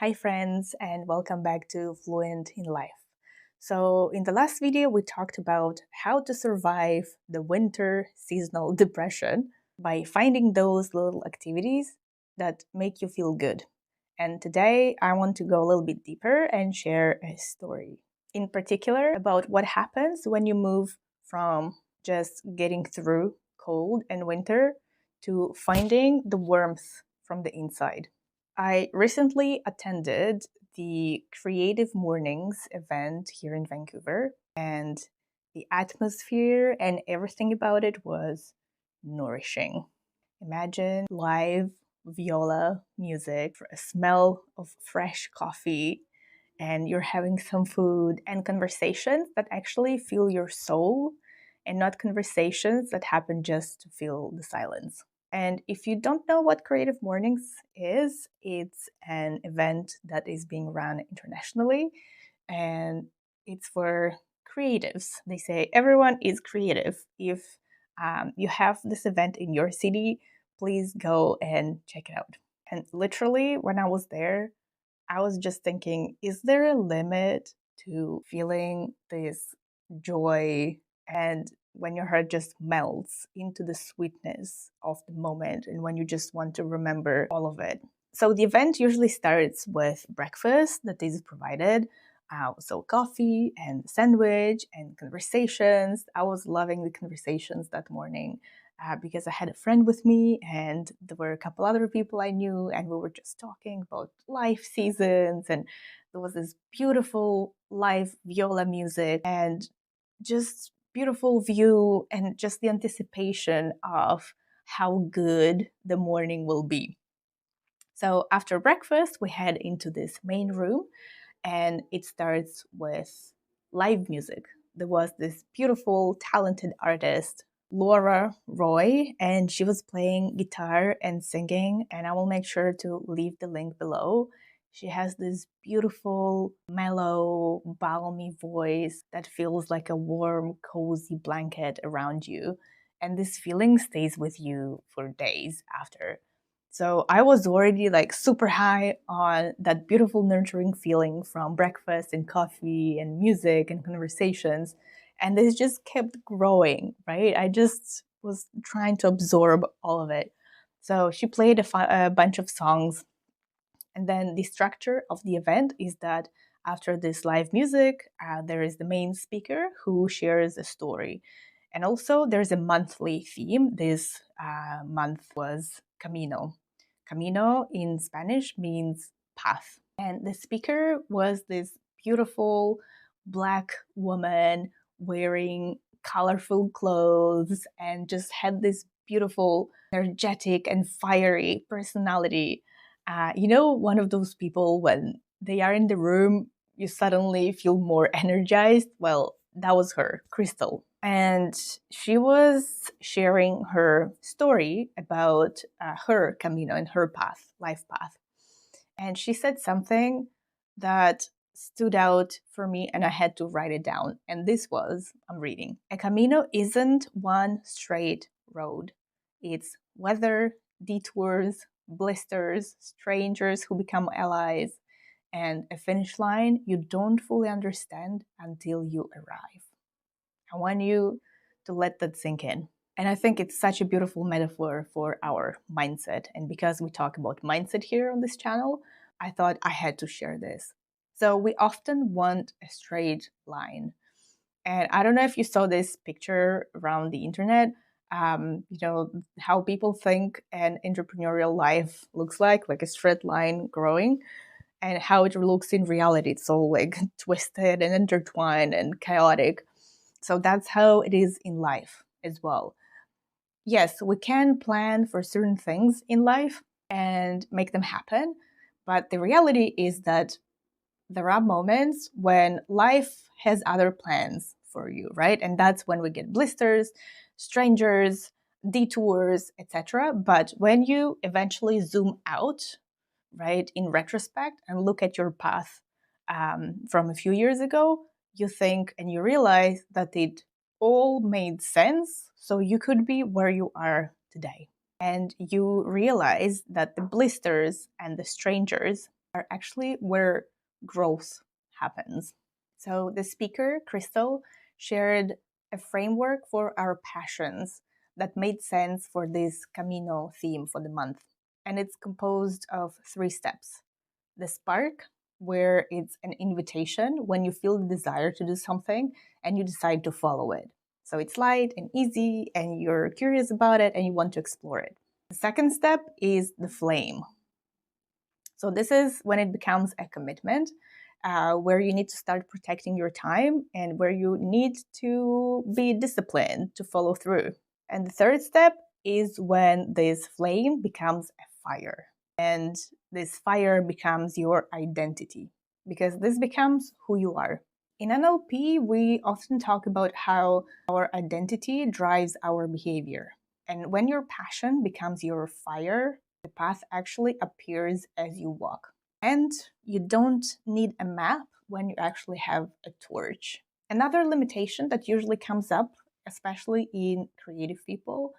Hi friends, and welcome back to Fluent in Life. So in the last video, we talked about how to survive the winter seasonal depression by finding those little activities that make you feel good. And today I want to go a little bit deeper and share a story. In particular, about what happens when you move from just getting through cold and winter to finding the warmth from the inside. I recently attended the Creative Mornings event here in Vancouver, and the atmosphere and everything about it was nourishing. Imagine live viola music, a smell of fresh coffee, and you're having some food and conversations that actually fill your soul and not conversations that happen just to fill the silence. And if you don't know what Creative Mornings is, it's an event that is being run internationally and it's for creatives. They say everyone is creative. If you have this event in your city, please go and check it out. And literally, when I was there, I was just thinking, is there a limit to feeling this joy and when your heart just melts into the sweetness of the moment and when you just want to remember all of it? So the event usually starts with breakfast that is provided. So coffee and sandwich and conversations. I was loving the conversations that morning because I had a friend with me and there were a couple other people I knew, and we were just talking about life seasons. And there was this beautiful live viola music and just beautiful view and just the anticipation of how good the morning will be. So after breakfast, we head into this main room and it starts with live music. There was this beautiful, talented artist, Laura Roy, and she was playing guitar and singing, and I will make sure to leave the link below. She has this beautiful, mellow, balmy voice that feels like a warm, cozy blanket around you, and this feeling stays with you for days after. So I was already like super high on that beautiful nurturing feeling from breakfast and coffee and music and conversations. And this just kept growing, right? I just was trying to absorb all of it. So she played a bunch of songs. And then the structure of the event is that after this live music, there is the main speaker who shares a story. And also there's a monthly theme. This month was Camino. Camino in Spanish means path. And the speaker was this beautiful black woman wearing colorful clothes and just had this beautiful, energetic, and fiery personality. One of those people when they are in the room, you suddenly feel more energized. Well, that was her, Krystle. And she was sharing her story about her Camino and her path, life path. And she said something that stood out for me and I had to write it down. And this was, I'm reading, a Camino isn't one straight road. It's weather, detours, blisters, strangers who become allies, and a finish line you don't fully understand until you arrive. I want you to let that sink in. And I think it's such a beautiful metaphor for our mindset. And because we talk about mindset here on this channel, I thought I had to share this. So we often want a straight line. And I don't know if you saw this picture around the internet, how people think an entrepreneurial life looks like a straight line growing, and how it looks in reality. It's all like twisted and intertwined and chaotic. So that's how it is in life as well. Yes, we can plan for certain things in life and make them happen, but the reality is that there are moments when life has other plans for you, right? And that's when we get blisters, strangers, detours, etc. But when you eventually zoom out, right, in retrospect and look at your path from a few years ago, you think and you realize that it all made sense. So you could be where you are today. And you realize that the blisters and the strangers are actually where growth happens. So the speaker, Krystle, shared a framework for our passions that made sense for this Camino theme for the month. And it's composed of 3 steps. The spark, where it's an invitation when you feel the desire to do something and you decide to follow it. So it's light and easy and you're curious about it and you want to explore it. The second step is the flame. So this is when it becomes a commitment, where you need to start protecting your time and where you need to be disciplined to follow through. And the third step is when this flame becomes a fire. And this fire becomes your identity because this becomes who you are. In NLP, we often talk about how our identity drives our behavior. And when your passion becomes your fire, the path actually appears as you walk. And you don't need a map when you actually have a torch. Another limitation that usually comes up, especially in creative people,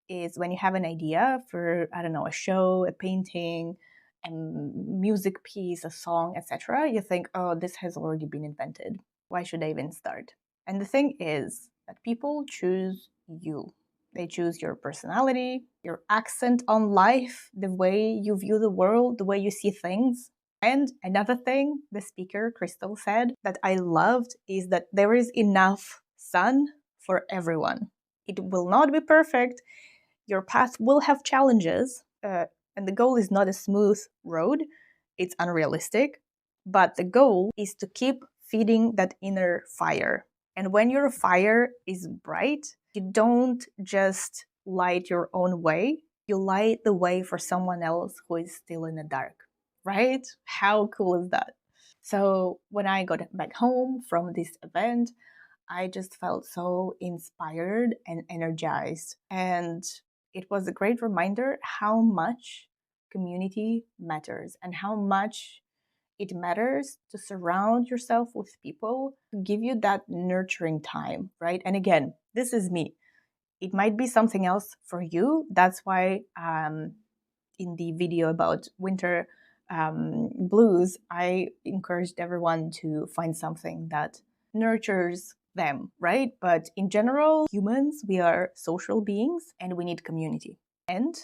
is when you have an idea for, I don't know, a show, a painting, a music piece, a song, etc. You think, oh, this has already been invented. Why should I even start? And the thing is that people choose you. They choose your personality, your accent on life, the way you view the world, the way you see things. And another thing the speaker, Krystle, said that I loved is that there is enough sun for everyone. It will not be perfect. Your path will have challenges, and the goal is not a smooth road. It's unrealistic. But the goal is to keep feeding that inner fire. And when your fire is bright, you don't just light your own way, you light the way for someone else who is still in the dark, right? How cool is that? So when I got back home from this event, I just felt so inspired and energized. And it was a great reminder how much community matters and how much it matters to surround yourself with people who give you that nurturing time, right? And again, this is me. It might be something else for you. That's why in the video about winter blues, I encouraged everyone to find something that nurtures them, right? But in general, humans, we are social beings and we need community. And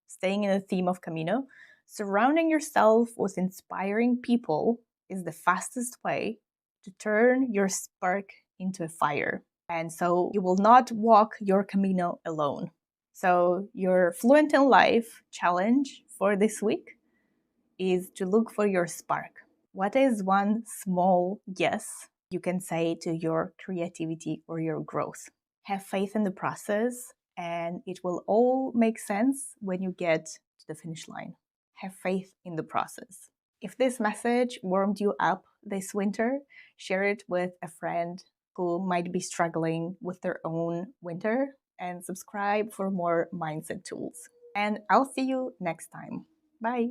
staying in the theme of Camino, surrounding yourself with inspiring people is the fastest way to turn your spark into a fire. And so you will not walk your Camino alone. So your Fluent in Life challenge for this week is to look for your spark. What is one small yes you can say to your creativity or your growth? Have faith in the process, and it will all make sense when you get to the finish line. Have faith in the process. If this message warmed you up this winter, share it with a friend who might be struggling with their own winter, and subscribe for more mindset tools. And I'll see you next time. Bye!